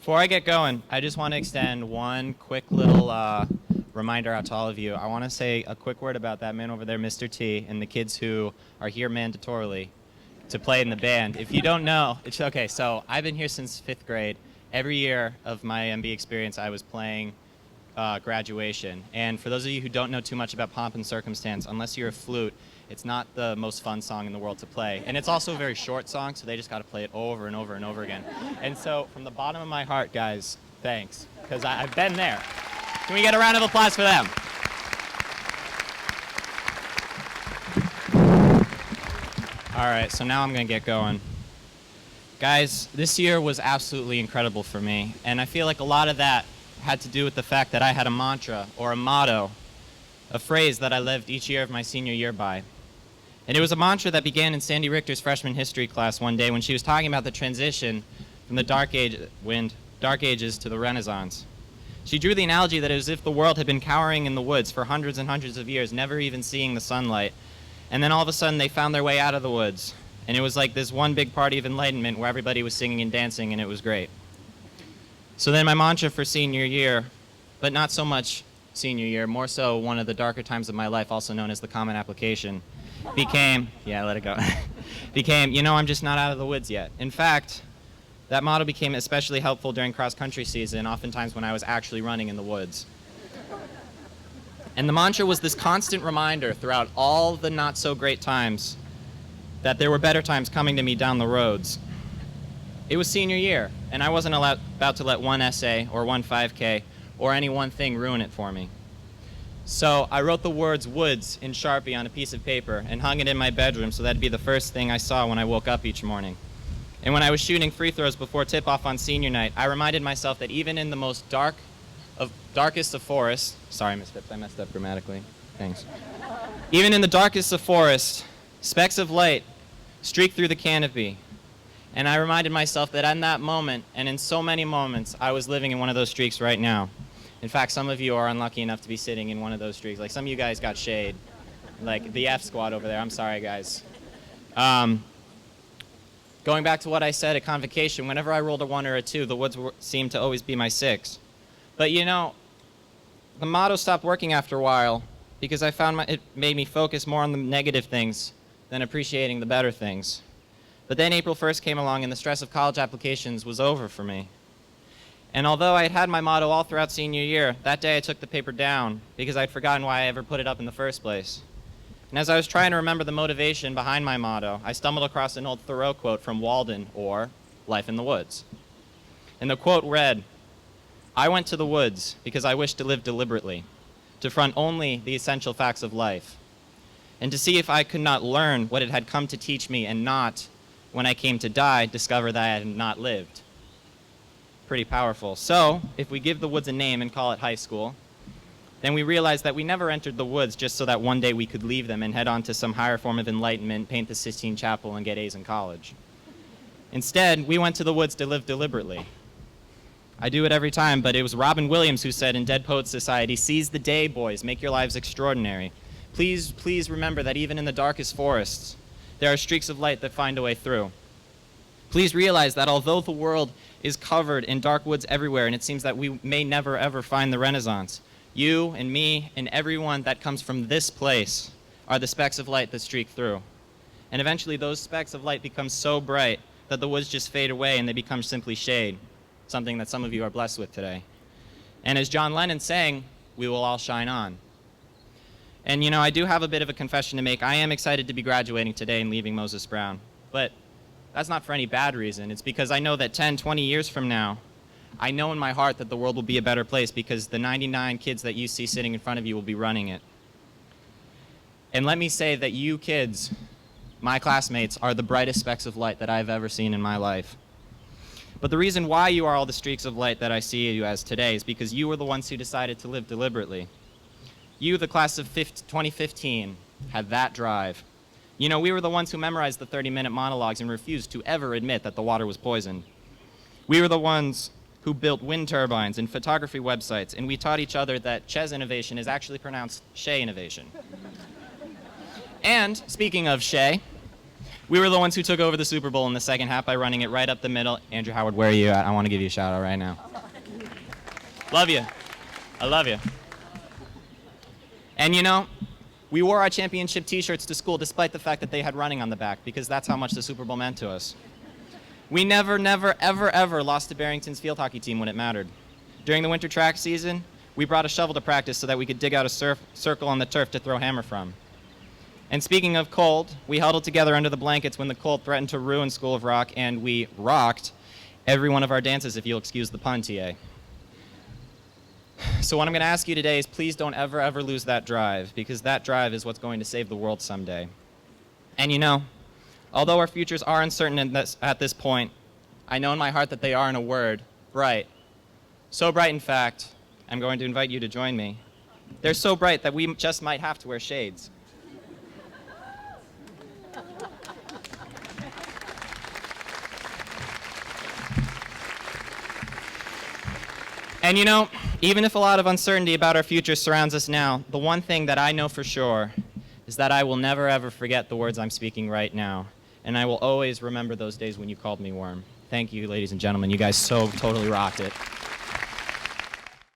Before I get going, I just want to extend one quick little reminder out to all of you. I want to say a quick word about that man over there, Mr. T, and the kids who are here mandatorily to play in the band. If you don't know, it's okay. So I've been here since 5th grade. Every year of my MB experience, I was playing graduation. And for those of you who don't know too much about Pomp and Circumstance, unless you're a flute, it's not the most fun song in the world to play. And it's also a very short song, so they just got to play it over and over and over again. And so from the bottom of my heart, guys, thanks, because I've been there. Can we get a round of applause for them? All right, so now I'm going to get going. Guys, this year was absolutely incredible for me, and I feel like a lot of that had to do with the fact that I had a mantra or a motto, a phrase that I lived each year of my senior year by. And it was a mantra that began in Sandy Richter's freshman history class one day when she was talking about the transition from the Dark Ages to the Renaissance. She drew the analogy that it was as if the world had been cowering in the woods for hundreds and hundreds of years, never even seeing the sunlight. And then all of a sudden they found their way out of the woods. And it was like this one big party of enlightenment where everybody was singing and dancing, and it was great. So then my mantra for senior year, but not so much senior year, more so one of the darker times of my life, also known as the Common Application, became, I'm just not out of the woods yet. In fact, that motto became especially helpful during cross-country season, oftentimes when I was actually running in the woods. And the mantra was this constant reminder throughout all the not-so-great times that there were better times coming to me down the roads. It was senior year, and I wasn't about to let one essay or one 5K or any one thing ruin it for me. So I wrote the words woods in Sharpie on a piece of paper and hung it in my bedroom so that'd be the first thing I saw when I woke up each morning. And when I was shooting free throws before tip-off on senior night, I reminded myself that even in the most darkest of forests, sorry, Miss Phipps, I messed up grammatically, thanks. Even in the darkest of forests, specks of light streak through the canopy. And I reminded myself that in that moment, and in so many moments, I was living in one of those streaks right now. In fact, some of you are unlucky enough to be sitting in one of those streaks. Like some of you guys got shade. Like the F squad over there. I'm sorry, guys. Going back to what I said at convocation, whenever I rolled a 1 or a 2, the woods seemed to always be my 6. But you know, the motto stopped working after a while because I found it made me focus more on the negative things than appreciating the better things. But then April 1st came along and the stress of college applications was over for me. And although I had had my motto all throughout senior year, that day I took the paper down because I'd forgotten why I ever put it up in the first place. And as I was trying to remember the motivation behind my motto, I stumbled across an old Thoreau quote from Walden, or Life in the Woods. And the quote read, "I went to the woods because I wished to live deliberately, to front only the essential facts of life, and to see if I could not learn what it had come to teach me and not, when I came to die, discover that I had not lived." Pretty powerful. So, if we give the woods a name and call it high school, then we realize that we never entered the woods just so that one day we could leave them and head on to some higher form of enlightenment, paint the Sistine Chapel, and get A's in college. Instead, we went to the woods to live deliberately. I do it every time, but it was Robin Williams who said in Dead Poets Society, "Seize the day, boys, make your lives extraordinary. Please remember that even in the darkest forests, there are streaks of light that find a way through. Please realize that although the world is covered in dark woods everywhere, and it seems that we may never ever find the Renaissance, you and me and everyone that comes from this place are the specks of light that streak through. And eventually those specks of light become so bright that the woods just fade away and they become simply shade, something that some of you are blessed with today. And as John Lennon sang, we will all shine on." And you know, I do have a bit of a confession to make. I am excited to be graduating today and leaving Moses Brown. But that's not for any bad reason. It's because I know that 10, 20 years from now, I know in my heart that the world will be a better place because the 99 kids that you see sitting in front of you will be running it. And let me say that you kids, my classmates, are the brightest specks of light that I've ever seen in my life. But the reason why you are all the streaks of light that I see you as today is because you were the ones who decided to live deliberately. You, the class of 2015, had that drive. You know, we were the ones who memorized the 30-minute monologues and refused to ever admit that the water was poisoned. We were the ones who built wind turbines and photography websites, and we taught each other that Ches innovation is actually pronounced Shea innovation. And, speaking of Shea, We were the ones who took over the Super Bowl in the second half by running it right up the middle. Andrew Howard, where are you at? I want to give you a shout out right now. Love you. I love you. And you know, we wore our championship t-shirts to school despite the fact that they had running on the back, because that's how much the Super Bowl meant to us. We never, ever lost to Barrington's field hockey team when it mattered. During the winter track season, we brought a shovel to practice so that we could dig out a circle on the turf to throw hammer from. And speaking of cold, we huddled together under the blankets when the cold threatened to ruin School of Rock, and we rocked every one of our dances, if you'll excuse the pun, TA. So what I'm going to ask you today is please don't ever lose that drive, because that drive is what's going to save the world someday. And you know, although our futures are uncertain at this point, I know in my heart that they are, in a word, bright. So bright, in fact, I'm going to invite you to join me. They're so bright that we just might have to wear shades. And you know, even if a lot of uncertainty about our future surrounds us now, the one thing that I know for sure is that I will never ever forget the words I'm speaking right now. And I will always remember those days when you called me worm. Thank you, ladies and gentlemen. You guys so totally rocked it.